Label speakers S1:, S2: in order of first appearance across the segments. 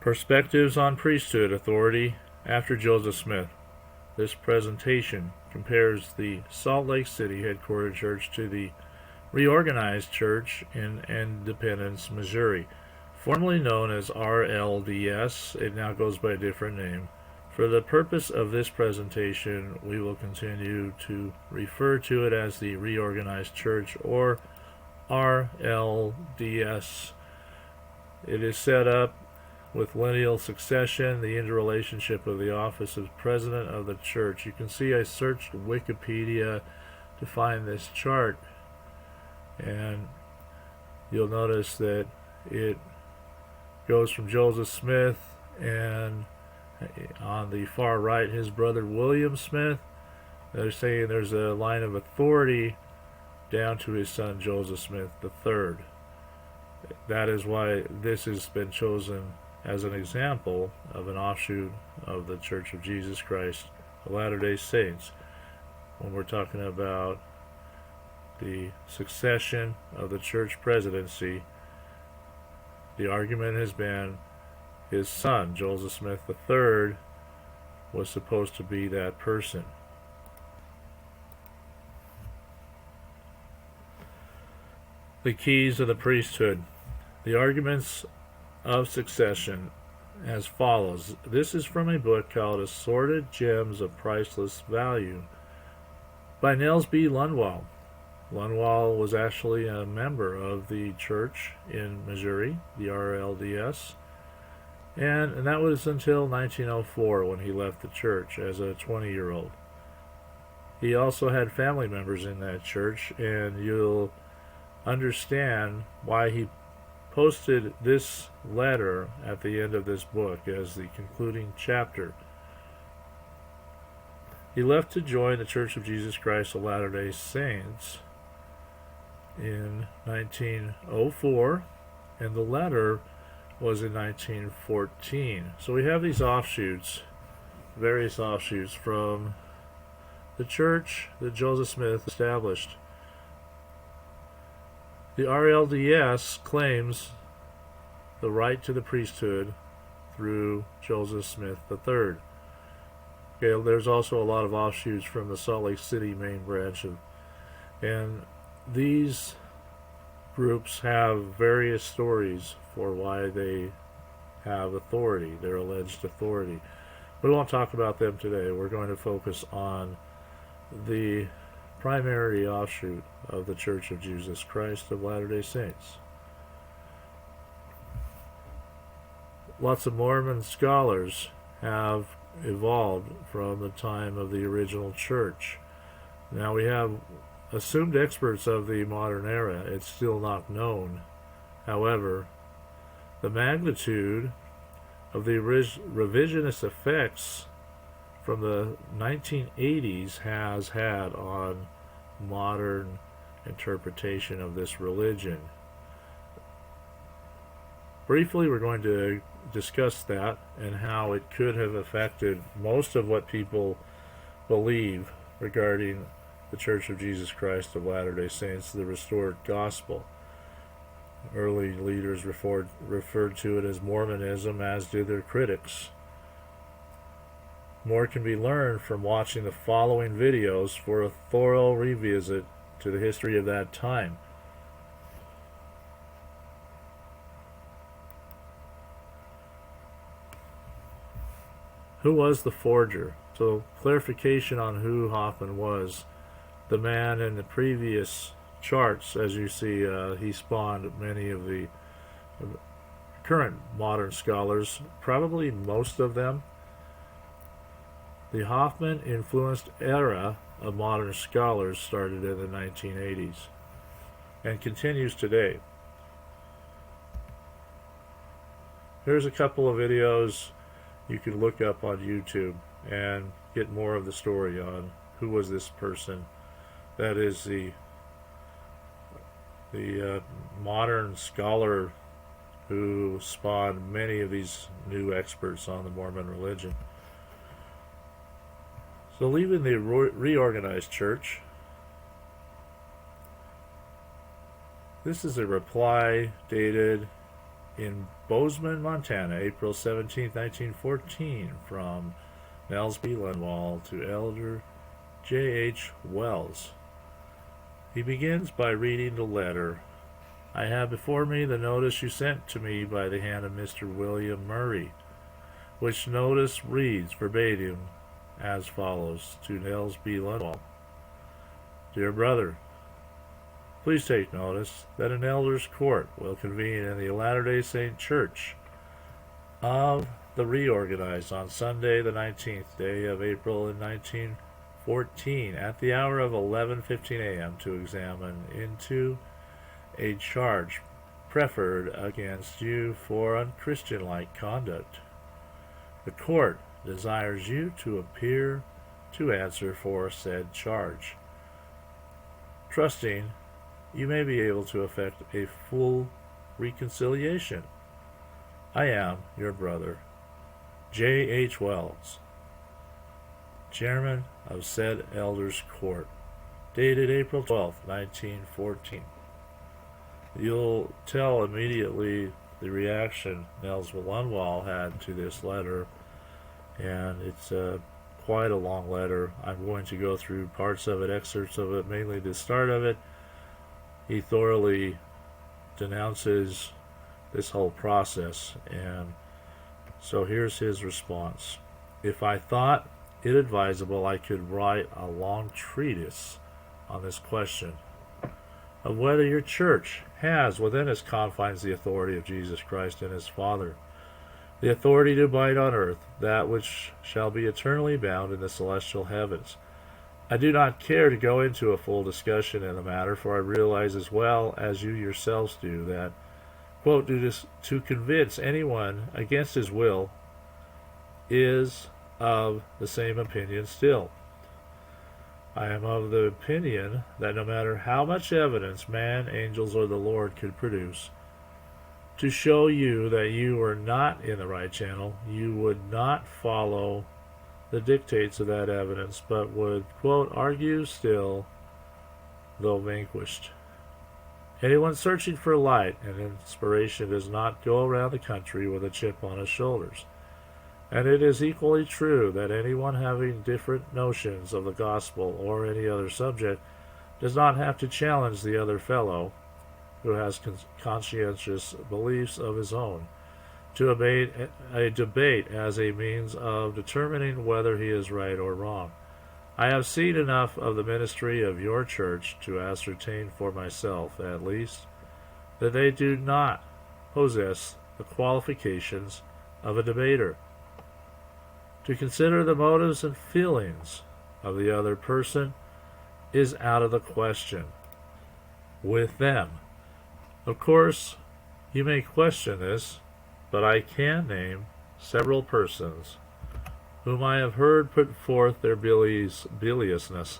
S1: Perspectives on Priesthood Authority after Joseph Smith. This presentation compares the Salt Lake City headquartered church to the reorganized church in Independence, Missouri, formerly known as RLDS. It now goes by a different name. For the purpose of this presentation, we will continue to refer to it as the reorganized church, or RLDS. It is set up with lineal succession, the interrelationship of the office of president of the church. You can see I searched Wikipedia to find this chart, and you'll notice that it goes from Joseph Smith, and on the far right his brother William Smith. They're saying there's a line of authority down to his son Joseph Smith III. That is why this has been chosen as an example of an offshoot of the Church of Jesus Christ of Latter-day Saints when we're talking about the succession of the church presidency. The argument has been his son, Joseph Smith III, was supposed to be that person. The keys of the priesthood. The arguments of succession as follows. This is from a book called Assorted Gems of Priceless Value by Nels B. Lundwall. Lundwall was actually a member of the church in Missouri, the RLDS, and that was until 1904 when he left the church as a 20-year-old. He also had family members in that church, and you'll understand why he posted this letter at the end of this book as the concluding chapter. He left to join the Church of Jesus Christ of Latter-day Saints in 1904, and the letter was in 1914. So we have these offshoots, various offshoots from the church that Joseph Smith established. The RLDS claims the right to the priesthood through Joseph Smith III. Okay, there's also a lot of offshoots from the Salt Lake City main branch, and these groups have various stories for why they have authority, their alleged authority. We won't talk about them today. We're going to focus on the primary offshoot of the Church of Jesus Christ of Latter-day Saints. Lots of Mormon scholars have evolved from the time of the original church. Now we have assumed experts of the modern era. It's still not known. However, the magnitude of the revisionist effects from the 1980s has had on modern interpretation of this religion. Briefly, we're going to discuss that and how it could have affected most of what people believe regarding the Church of Jesus Christ of Latter-day Saints, the restored gospel. Early leaders referred to it as Mormonism, as did their critics. More can be learned from watching the following videos for a thorough revisit to the history of that time. Who was the forger? So, clarification on who Hoffman was. The man in the previous charts, as you see, he spawned many of the current modern scholars, probably most of them. The Hoffman-influenced era of modern scholars started in the 1980s and continues today. Here's a couple of videos you can look up on YouTube and get more of the story on who was this person. That is the modern scholar who spawned many of these new experts on the Mormon religion. So leaving the reorganized church, this is a reply dated in Bozeman, Montana, April 17, 1914, from Nels B. Lindwall to Elder J. H. Wells. He begins by reading the letter. I have before me the notice you sent to me by the hand of Mr. William Murray, which notice reads verbatim as follows to Nels B. Lindwall. Dear brother, please take notice that an elders' court will convene in the Latter-day Saint Church of the reorganized on Sunday, the 19th day of April in 1914, at the hour of 11:15 a.m. to examine into a charge preferred against you for unchristian-like conduct. The court desires you to appear to answer for said charge, trusting you may be able to effect a full reconciliation. I am your brother, J. H. Wells, Chairman of said Elders' Court, dated April 12, 1914. You'll tell immediately the reaction Nels Lindwall had to this letter, and it's quite a long letter. I'm going to go through parts of it, excerpts of it, mainly the start of it. He thoroughly denounces this whole process, and so here's his response. If I thought it advisable, I could write a long treatise on this question of whether your church has within its confines the authority of Jesus Christ and his Father, the authority to bind on earth that which shall be eternally bound in the celestial heavens. I do not care to go into a full discussion in the matter, for I realize as well as you yourselves do that, quote, to convince anyone against his will is of the same opinion still. I am of the opinion that no matter how much evidence man, angels, or the Lord could produce to show you that you are not in the right channel, you would not follow the dictates of that evidence, but would, quote, argue still, though vanquished. Anyone searching for light and inspiration does not go around the country with a chip on his shoulders. And it is equally true that anyone having different notions of the gospel or any other subject does not have to challenge the other fellow, who has conscientious beliefs of his own, to a debate as a means of determining whether he is right or wrong. I have seen enough of the ministry of your church to ascertain for myself, at least, that they do not possess the qualifications of a debater. To consider the motives and feelings of the other person is out of the question with them. Of course, you may question this, but I can name several persons whom I have heard put forth their biliousness.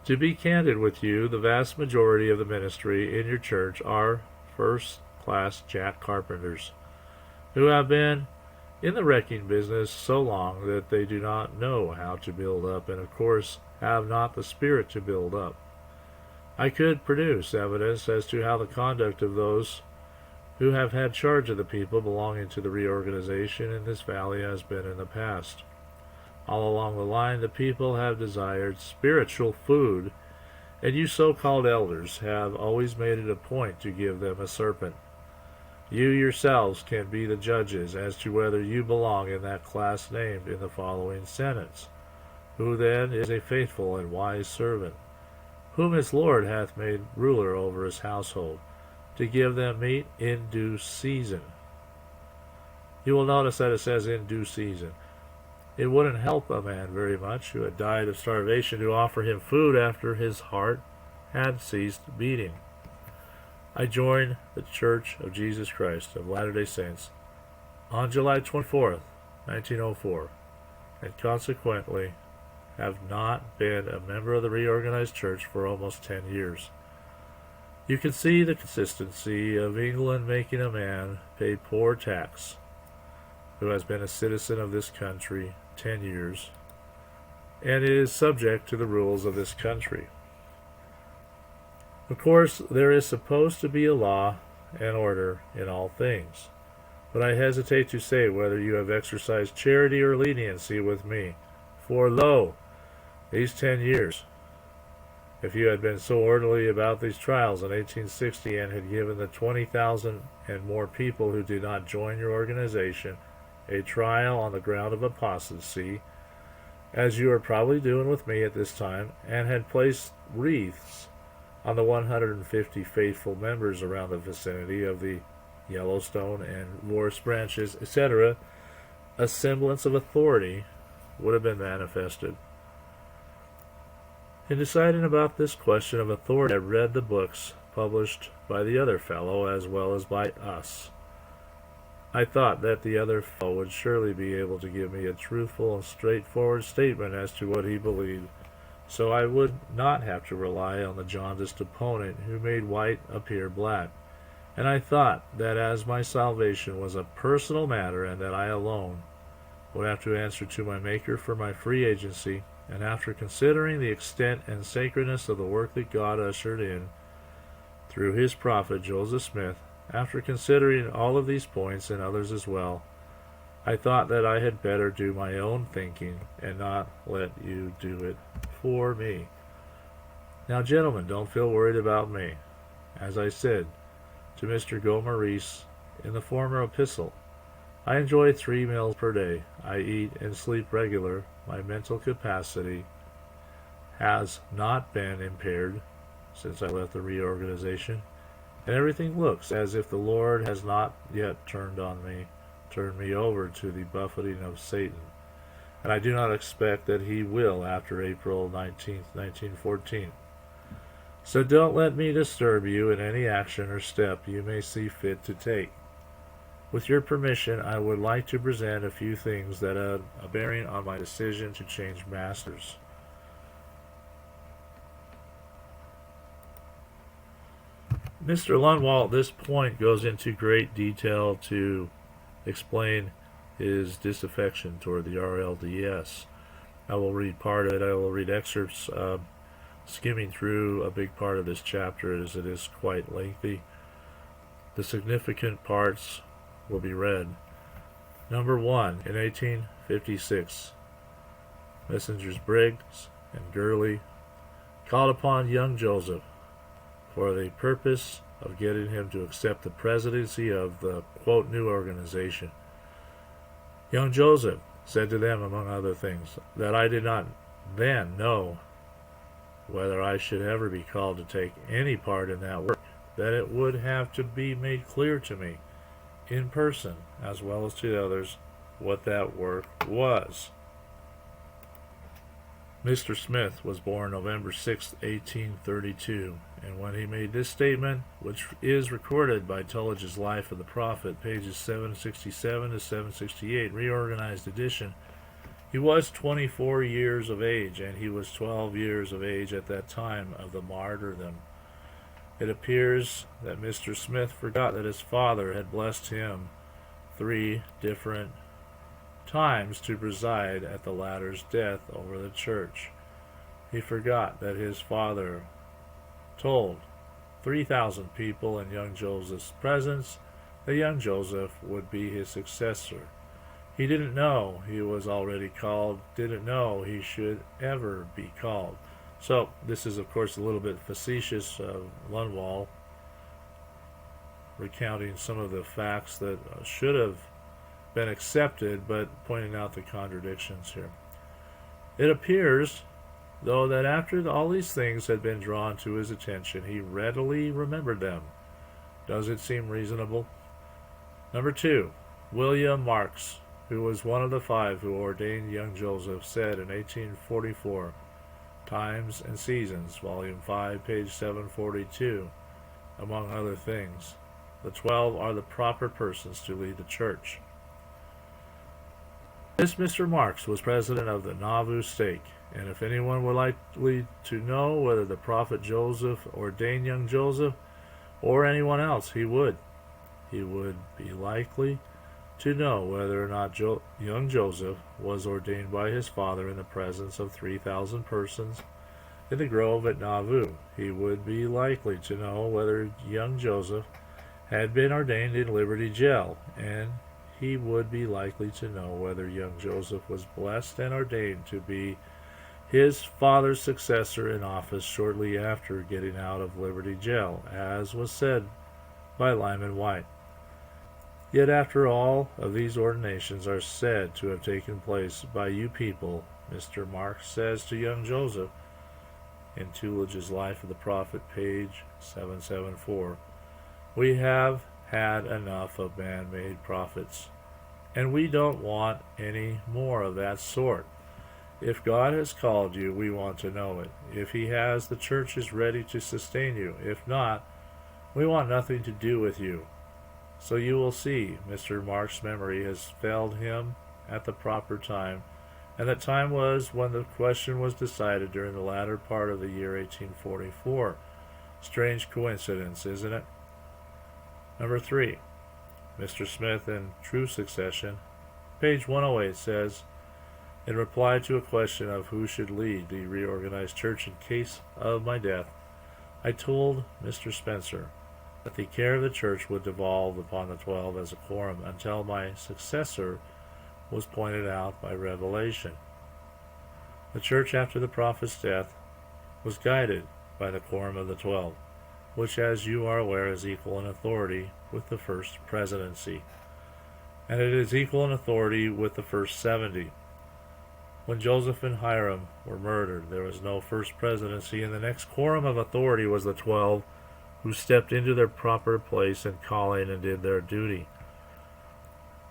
S1: To be candid with you, the vast majority of the ministry in your church are first-class jack carpenters, who have been in the wrecking business so long that they do not know how to build up, and of course have not the spirit to build up. I could produce evidence as to how the conduct of those who have had charge of the people belonging to the reorganization in this valley has been in the past. All along the line, the people have desired spiritual food, and you so-called elders have always made it a point to give them a serpent. You yourselves can be the judges as to whether you belong in that class named in the following sentence. Who then is a faithful and wise servant, whom his Lord hath made ruler over his household, to give them meat in due season? You will notice that it says in due season. It wouldn't help a man very much who had died of starvation to offer him food after his heart had ceased beating. I joined the Church of Jesus Christ of Latter-day Saints on July 24th, 1904, and consequently have not been a member of the reorganized church for almost 10 years. You can see the consistency of England making a man pay poor tax who has been a citizen of this country 10 years and is subject to the rules of this country. Of course, there is supposed to be a law and order in all things. But I hesitate to say whether you have exercised charity or leniency with me. For lo, these 10 years, if you had been so orderly about these trials in 1860 and had given the 20,000 and more people who did not join your organization a trial on the ground of apostasy, as you are probably doing with me at this time, and had placed wreaths on the 150 faithful members around the vicinity of the Yellowstone and Loris branches, etc., a semblance of authority would have been manifested. In deciding about this question of authority, I read the books published by the other fellow as well as by us. I thought that the other fellow would surely be able to give me a truthful and straightforward statement as to what he believed, so I would not have to rely on the jaundiced opponent who made white appear black. And I thought that as my salvation was a personal matter and that I alone would have to answer to my Maker for my free agency, and after considering the extent and sacredness of the work that God ushered in through his prophet Joseph Smith, after considering all of these points and others as well, I thought that I had better do my own thinking and not let you do it for me. Now, gentlemen, don't feel worried about me. As I said to Mr. Gomaris in the former epistle, I enjoy 3 meals per day. I eat and sleep regular. My mental capacity has not been impaired since I left the reorganization, and everything looks as if the Lord has not yet turned me over to the buffeting of Satan, and I do not expect that he will after April 19th, 1914. So don't let me disturb you in any action or step you may see fit to take. With your permission, I would like to present a few things that have a bearing on my decision to change masters. Mr. Lundwall at this point goes into great detail to explain his disaffection toward the RLDS. I will read part of it. I will read excerpts skimming through a big part of this chapter as it is quite lengthy. The significant parts will be read. Number 1, in 1856, Messrs. Briggs and Gurley called upon young Joseph for the purpose of getting him to accept the presidency of the, quote, new organization. Young Joseph said to them, among other things, that I did not then know whether I should ever be called to take any part in that work, that it would have to be made clear to me in person, as well as to others, what that work was. Mr. Smith was born November 6, 1832, and when he made this statement, which is recorded by Tullige's Life of the Prophet, pages 767 to 768, reorganized edition, he was 24 years of age, and he was 12 years of age at that time of the martyrdom. It appears that Mr. Smith forgot that his father had blessed him 3 different times to preside at the latter's death over the church. He forgot that his father told 3,000 people in young Joseph's presence that young Joseph would be his successor. He didn't know he was already called, didn't know he should ever be called. So, this is, of course, a little bit facetious of Lundwall, recounting some of the facts that should have been accepted, but pointing out the contradictions here. It appears, though, that after all these things had been drawn to his attention, he readily remembered them. Does it seem reasonable? Number 2, William Marks, who was one of the 5 who ordained young Joseph, said in 1844, Times and Seasons, Volume 5, page 742, among other things, the 12 are the proper persons to lead the church. This Mr. Marks was president of the Nauvoo stake, and if anyone were likely to know whether the prophet Joseph ordained young Joseph or anyone else, he would be likely to know whether or not young Joseph was ordained by his father in the presence of 3,000 persons in the grove at Nauvoo. He would be likely to know whether young Joseph had been ordained in Liberty Jail, and he would be likely to know whether young Joseph was blessed and ordained to be his father's successor in office shortly after getting out of Liberty Jail, as was said by Lyman White. Yet after all of these ordinations are said to have taken place by you people, Mr. Marks says to young Joseph in Tulige's Life of the Prophet, page 774, we have had enough of man-made prophets, and we don't want any more of that sort. If God has called you, we want to know it. If he has, the church is ready to sustain you. If not, we want nothing to do with you. So you will see, Mr. Mark's memory has failed him at the proper time, and that time was when the question was decided during the latter part of the year 1844. Strange coincidence, isn't it? Number 3. Mr. Smith in True Succession, page 108, says, in reply to a question of who should lead the reorganized church in case of my death, I told Mr. Spencer that the care of the church would devolve upon the 12 as a quorum until my successor was pointed out by revelation. The church after the prophet's death was guided by the quorum of the 12, which, as you are aware, is equal in authority with the first presidency, and it is equal in authority with the first 70. When Joseph and Hiram were murdered, there was no first presidency, and the next quorum of authority was the 12, who stepped into their proper place and calling and did their duty.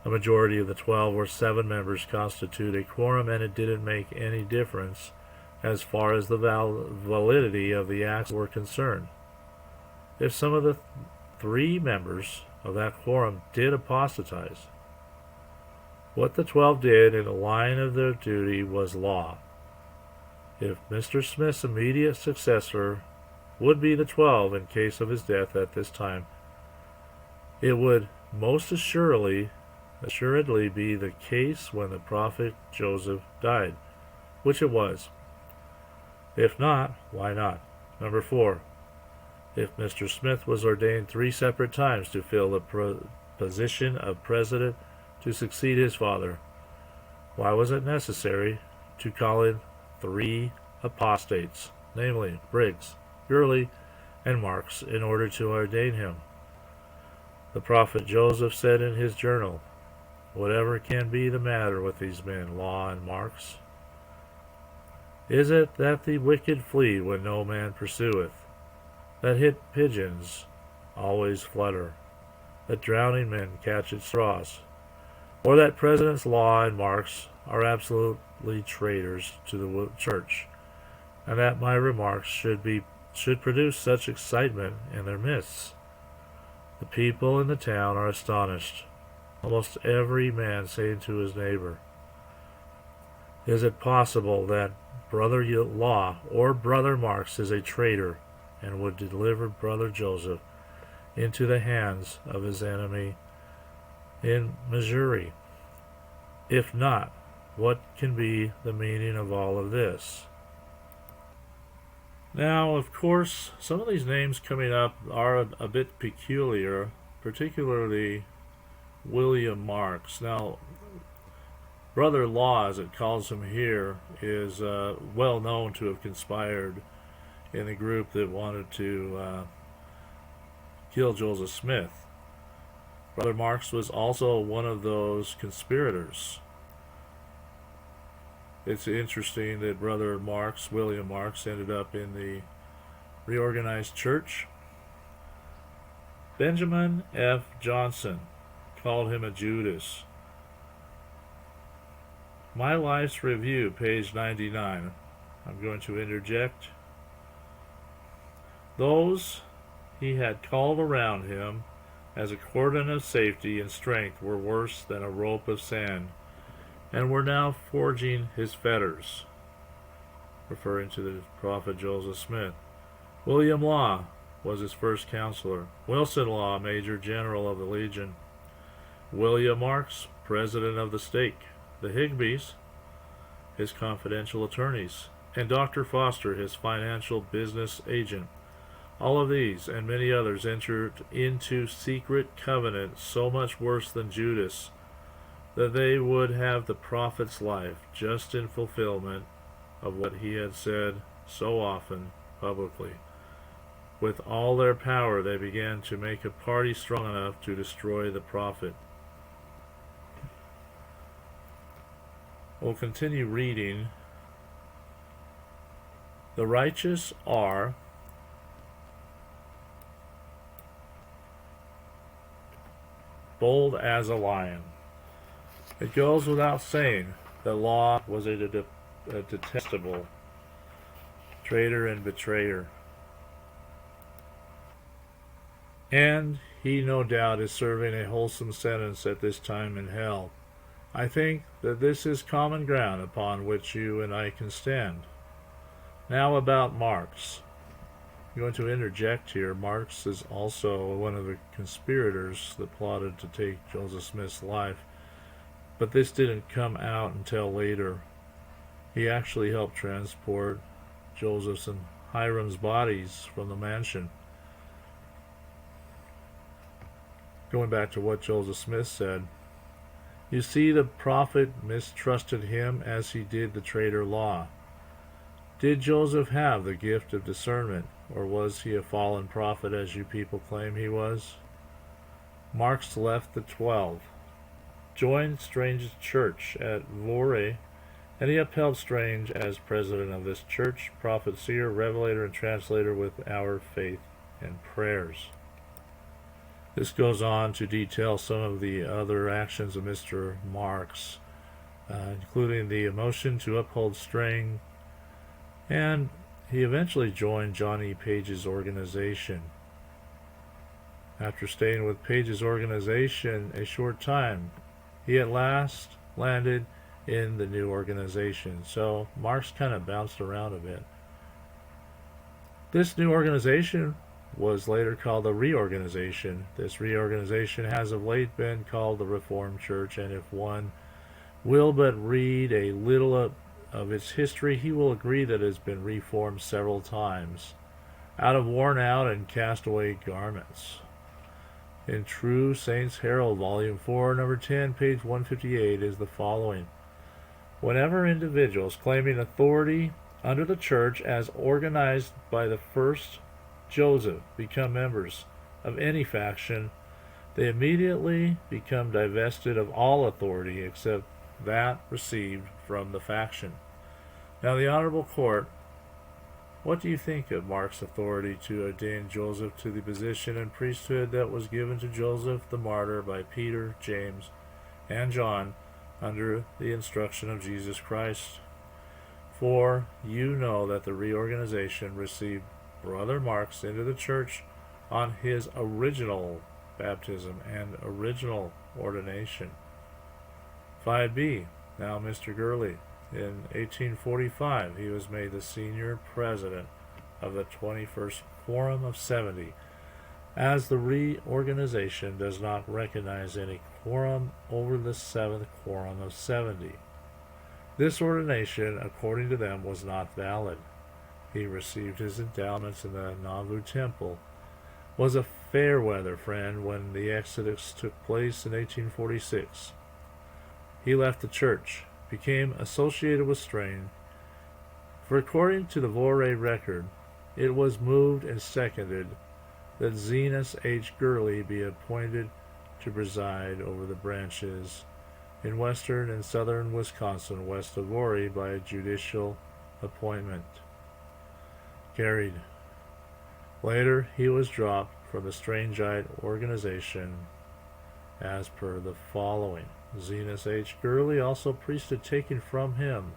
S1: A majority of the 12, or 7 members, constitute a quorum, and it didn't make any difference as far as the validity of the acts were concerned. If some of the 3 members of that quorum did apostatize, what the 12 did in the line of their duty was law. If Mr. Smith's immediate successor would be the 12 in case of his death at this time, it would most assuredly be the case when the prophet Joseph died, which it was. If not, why not? Number 4. If Mr. Smith was ordained 3 separate times to fill the position of president to succeed his father, why was it necessary to call in 3 apostates, namely Briggs, Gurley, and Marks, in order to ordain him? The prophet Joseph said in his journal, whatever can be the matter with these men, Law and Marks? Is it that the wicked flee when no man pursueth, that hit pigeons always flutter, that drowning men catch at straws, or that Presidents Law and Marks are absolutely traitors to the church, and that my remarks should produce such excitement in their midst? The people in the town are astonished, almost every man saying to his neighbor, is it possible that Brother Law or Brother Marks is a traitor and would deliver Brother Joseph into the hands of his enemy in Missouri? If not, what can be the meaning of all of this? Now, of course, some of these names coming up are a bit peculiar, particularly William Marks. Now, Brother Law, as it calls him here, is well known to have conspired in the group that wanted to kill Joseph Smith. Brother Marks was also one of those conspirators. It's interesting that Brother Marks, William Marks, ended up in the reorganized church. Benjamin F. Johnson called him a Judas. My Life's Review, page 99. I'm going to interject. Those he had called around him as a cordon of safety and strength were worse than a rope of sand, and were now forging his fetters, referring to the prophet Joseph Smith. William Law was his first counselor. Wilson Law, Major General of the Legion. William Marks, President of the stake. The Higbees, his confidential attorneys, and Dr. Foster, his financial business agent. All of these and many others entered into secret covenant so much worse than Judas, that they would have the prophet's life, just in fulfillment of what he had said so often publicly. With all their power they began to make a party strong enough to destroy the prophet. We'll continue reading. The righteous are bold as a lion. It goes without saying that Law was a detestable traitor and betrayer. And he no doubt is serving a wholesome sentence at this time in hell. I think that this is common ground upon which you and I can stand. Now about Marx. I'm going to interject here. Marx is also one of the conspirators that plotted to take Joseph Smith's life, but this didn't come out until later. He actually helped transport Joseph's and Hiram's bodies from the mansion. Going back to what Joseph Smith said, you see, the prophet mistrusted him as he did the traitor Law. Did Joseph have the gift of discernment, or was he a fallen prophet as you people claim he was? Marx left the 12, joined Strange's church at Vorey, and he upheld Strange as president of this church, prophet, seer, revelator, and translator with our faith and prayers. This goes on to detail some of the other actions of Mr. Marx, including the motion to uphold Strange, and he eventually joined John E. Page's organization. After staying with Page's organization a short time, he at last landed in the new organization. So Marx kind of bounced around a bit. This new organization was later called the Reorganization. This reorganization has of late been called the Reformed Church, and if one will but read a little of its history, he will agree that it has been reformed several times, out of worn out and cast away garments. In True Saints Herald, Volume 4, Number 10, page 158, is the following. Whenever individuals claiming authority under the church as organized by the first Joseph become members of any faction, they immediately become divested of all authority except that received from the faction. Now, the Honorable Court, what do you think of Mark's authority to ordain Joseph to the position and priesthood that was given to Joseph the martyr by Peter, James, and John under the instruction of Jesus Christ? For you know that the reorganization received Brother Marx into the church on his original baptism and original ordination. 5b. Now Mr. Gurley. In 1845, he was made the senior president of the 21st Quorum of 70, as the reorganization does not recognize any quorum over the 7th Quorum of 70. This ordination, according to them, was not valid. He received his endowments in the Nauvoo Temple, was a fair weather friend when the Exodus took place in 1846. He left the church, became associated with Strange, for according to the Vorey record, it was moved and seconded that Zenas H. Gurley be appointed to preside over the branches in western and southern Wisconsin west of Vorey by judicial appointment. Carried. Later, he was dropped from the Strangeite organization as per the following. Zenas H. Gurley, also priesthood taken from him.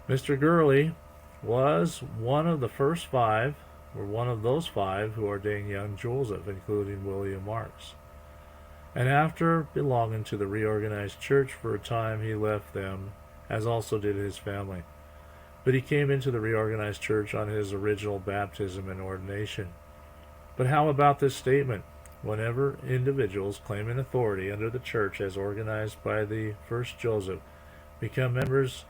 S1: Mr. Gurley was one of the first five, or one of those five, who ordained young Joseph, including William Marx. And after belonging to the reorganized church for a time, he left them, as also did his family. But he came into the reorganized church on his original baptism and ordination. But how about this statement? Whenever individuals claiming authority under the church as organized by the first Joseph become members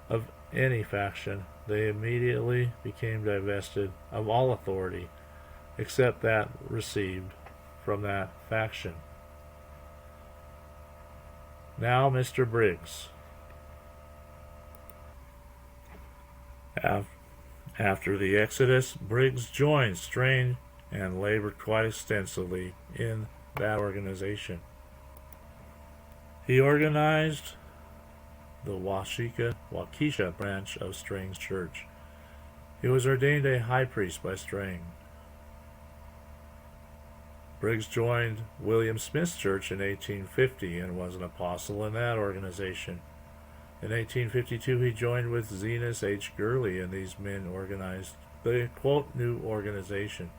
S1: of any faction, they immediately became divested of all authority except that received from that faction. Now, Mr. Briggs. After the Exodus, Briggs joined Strange and labored quite extensively in that organization. He organized the Waukesha branch of Strang's church. He was ordained a high priest by Strang. Briggs joined William Smith's church in 1850 and was an apostle in that organization. In 1852, he joined with Zenas H. Gurley, and these men organized the, quote, new organization.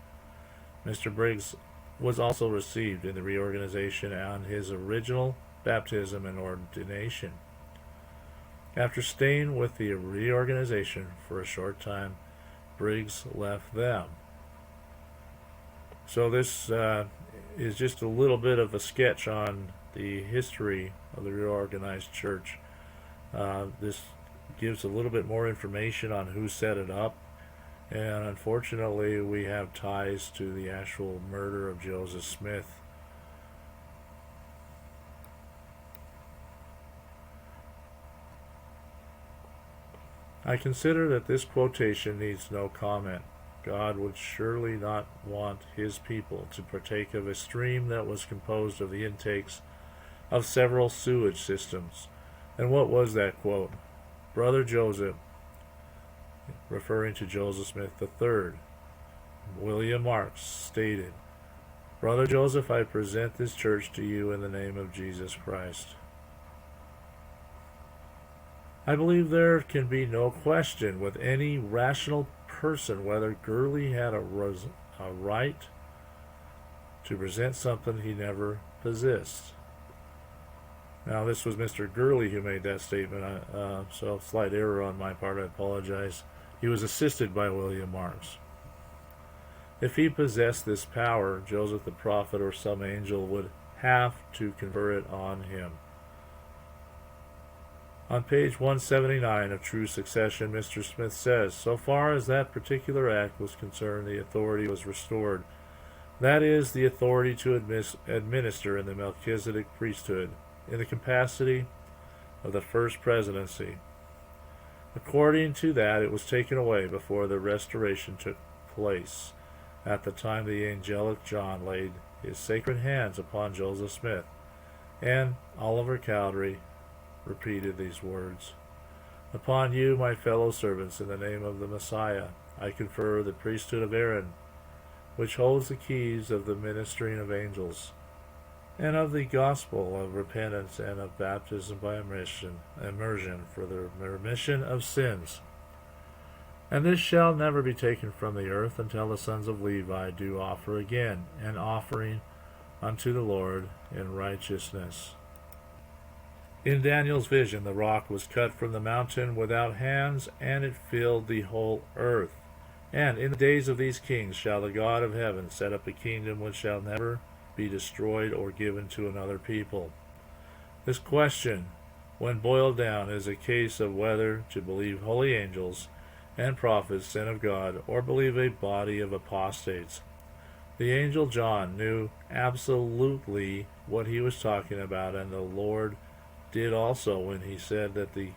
S1: Mr. Briggs was also received in the reorganization on his original baptism and ordination. After staying with the reorganization for a short time, Briggs left them. So this is just a little bit of a sketch on the history of the reorganized church. This gives a little bit more information on who set it up, and unfortunately we have ties to the actual murder of Joseph Smith. I consider that this quotation needs no comment. God would surely not want his people to partake of a stream that was composed of the intakes of several sewage systems. And what was that quote? Brother Joseph, referring to Joseph Smith III, William Marks, stated, Brother Joseph, I present this church to you in the name of Jesus Christ. I believe there can be no question with any rational person whether Gurley had a right to present something he never possessed. Now, this was Mr. Gurley who made that statement, so slight error on my part, I apologize. He was assisted by William Marks. If he possessed this power, Joseph the prophet or some angel would have to confer it on him. On page 179 of True Succession, Mr. Smith says, so far as that particular act was concerned, the authority was restored. That is, the authority to administer in the Melchizedek priesthood, in the capacity of the first presidency. According to that, it was taken away before the restoration took place, at the time the angelic John laid his sacred hands upon Joseph Smith, and Oliver Cowdery repeated these words, Upon you, my fellow servants, in the name of the Messiah, I confer the priesthood of Aaron, which holds the keys of the ministering of angels, and of the gospel of repentance and of baptism by immersion for the remission of sins. And this shall never be taken from the earth until the sons of Levi do offer again an offering unto the Lord in righteousness. In Daniel's vision, the rock was cut from the mountain without hands, and it filled the whole earth. And in the days of these kings shall the God of heaven set up a kingdom which shall never be destroyed or given to another people. This question, when boiled down, is a case of whether to believe holy angels and prophets sent of God, or believe a body of apostates. The angel John knew absolutely what he was talking about, and the Lord did also when he said that the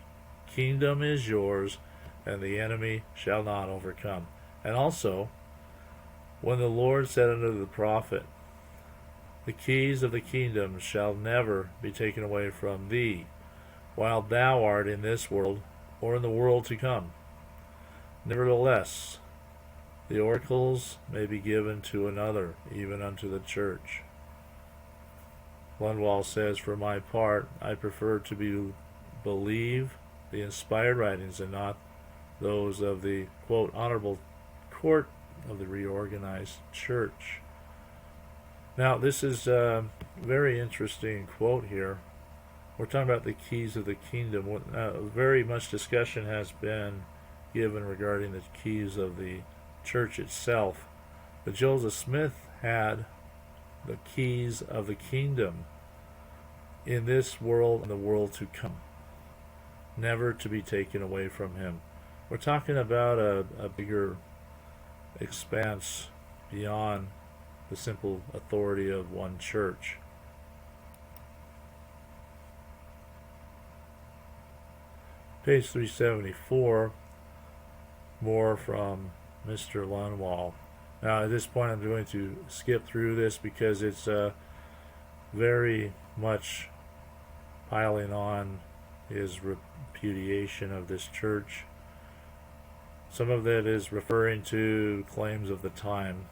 S1: kingdom is yours and the enemy shall not overcome. And also when the Lord said unto the prophet, the keys of the kingdom shall never be taken away from thee, while thou art in this world or in the world to come. Nevertheless, the oracles may be given to another, even unto the church. Lundwall says, for my part, I prefer to believe the inspired writings and not those of the, quote, honorable court of the reorganized church. Now, this is a very interesting quote here. We're talking about the keys of the kingdom. Very much discussion has been given regarding the keys of the church itself. But Joseph Smith had the keys of the kingdom in this world and the world to come, never to be taken away from him. We're talking about a bigger expanse beyond the simple authority of one church. Page 374, more from Mr. Lundwall. Now, at this point, I'm going to skip through this because it's very much piling on his repudiation of this church. Some of that is referring to claims of the time.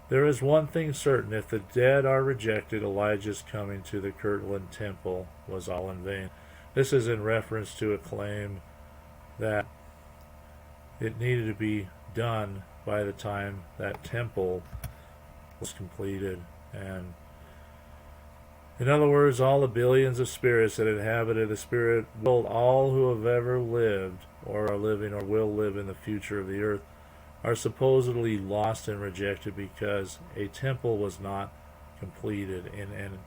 S1: There is one thing certain: if the dead are rejected, Elijah's coming to the Kirtland temple was all in vain. This is in reference to a claim that it needed to be done by the time that temple was completed. And in other words, all the billions of spirits that inhabited the spirit world, all who have ever lived or are living or will live in the future of the earth, are supposedly lost and rejected because a temple was not completed in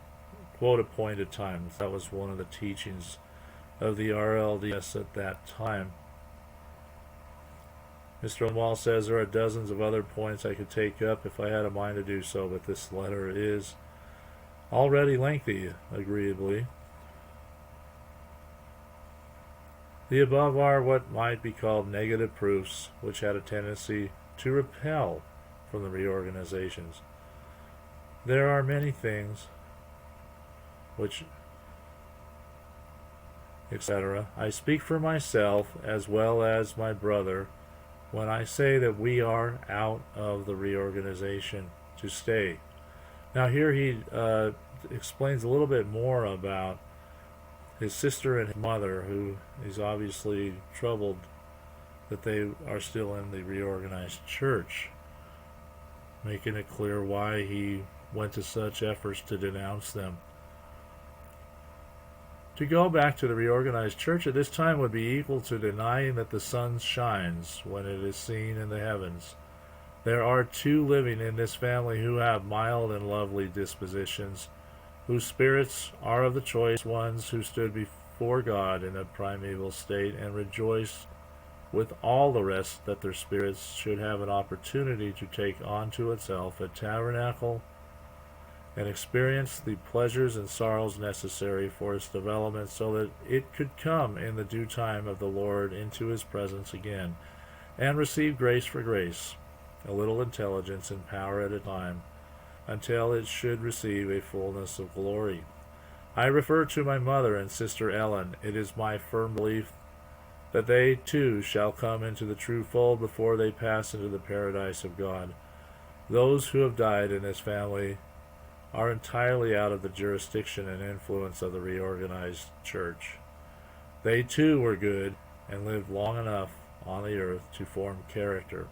S1: quote appointed times. That was one of the teachings of the RLDS at that time. Mr. Lundwall says there are dozens of other points I could take up if I had a mind to do so, but this letter is already lengthy, agreeably. The above are what might be called negative proofs, which had a tendency to repel from the reorganizations. There are many things which, etc. I speak for myself as well as my brother when I say that we are out of the reorganization to stay. Now here he explains a little bit more about his sister and his mother, who is obviously troubled that they are still in the reorganized church, making it clear why he went to such efforts to denounce them. To go back to the reorganized church at this time would be equal to denying that the sun shines when it is seen in the heavens. There are two living in this family who have mild and lovely dispositions, whose spirits are of the choice ones who stood before God in a primeval state and rejoiced with all the rest that their spirits should have an opportunity to take onto itself a tabernacle and experience the pleasures and sorrows necessary for its development, so that it could come in the due time of the Lord into his presence again, and receive grace for grace, a little intelligence and power at a time, until it should receive a fullness of glory. I refer to my mother and sister Ellen. It is my firm belief that they too shall come into the true fold before they pass into the paradise of God. Those who have died in this family are entirely out of the jurisdiction and influence of the reorganized church. They too were good and lived long enough on the earth to form character.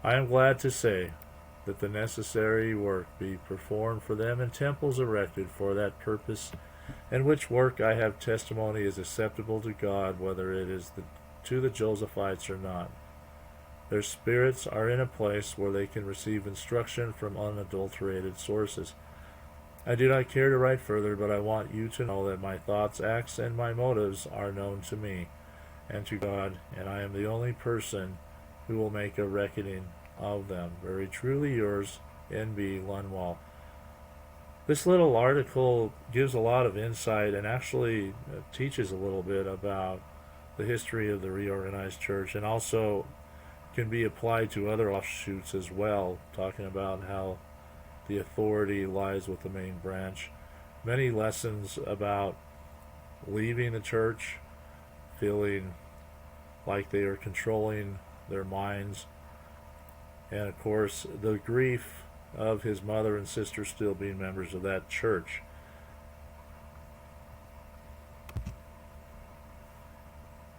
S1: I am glad to say that the necessary work be performed for them and temples erected for that purpose, and which work I have testimony is acceptable to God, whether it is to the Josephites or not. Their spirits are in a place where they can receive instruction from unadulterated sources. I do not care to write further, but I want you to know that my thoughts, acts, and my motives are known to me and to God, and I am the only person who will make a reckoning of them. Very truly yours, N.B. Lundwall. This little article gives a lot of insight and actually teaches a little bit about the history of the reorganized church, and also can be applied to other offshoots as well, talking about how the authority lies with the main branch. Many lessons about leaving the church, feeling like they are controlling their minds, and of course the grief of his mother and sister still being members of that church.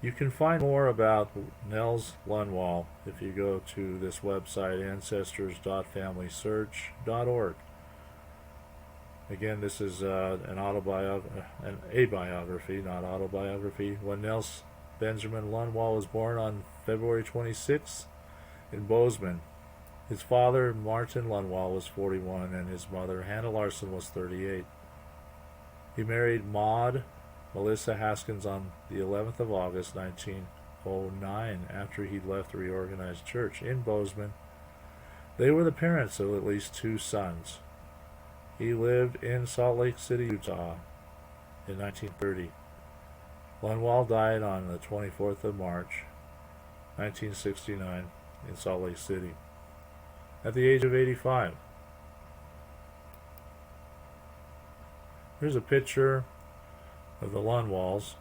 S1: You can find more about Nels Lundwall if you go to this website, ancestors.familysearch.org. Again, this is a biography, not autobiography. When Nels Benjamin Lundwall was born on February 26th in Bozeman. His father, Martin Lundwall, was 41, and his mother, Hannah Larson, was 38. He married Maud Melissa Haskins on the 11th of August 1909 after he left the reorganized church in Bozeman. They were the parents of at least 2 sons. He lived in Salt Lake City, Utah in 1930. Lundwall died on the 24th of March 1969 in Salt Lake City at the age of 85. Here's a picture of the Lundwalls,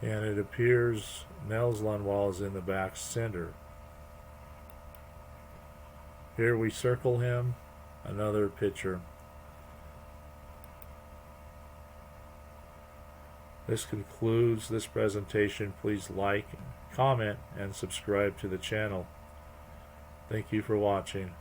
S1: and it appears Nels Lundwall is in the back center. Here we circle him, another picture. This concludes this presentation. Please like, comment, and subscribe to the channel. Thank you for watching.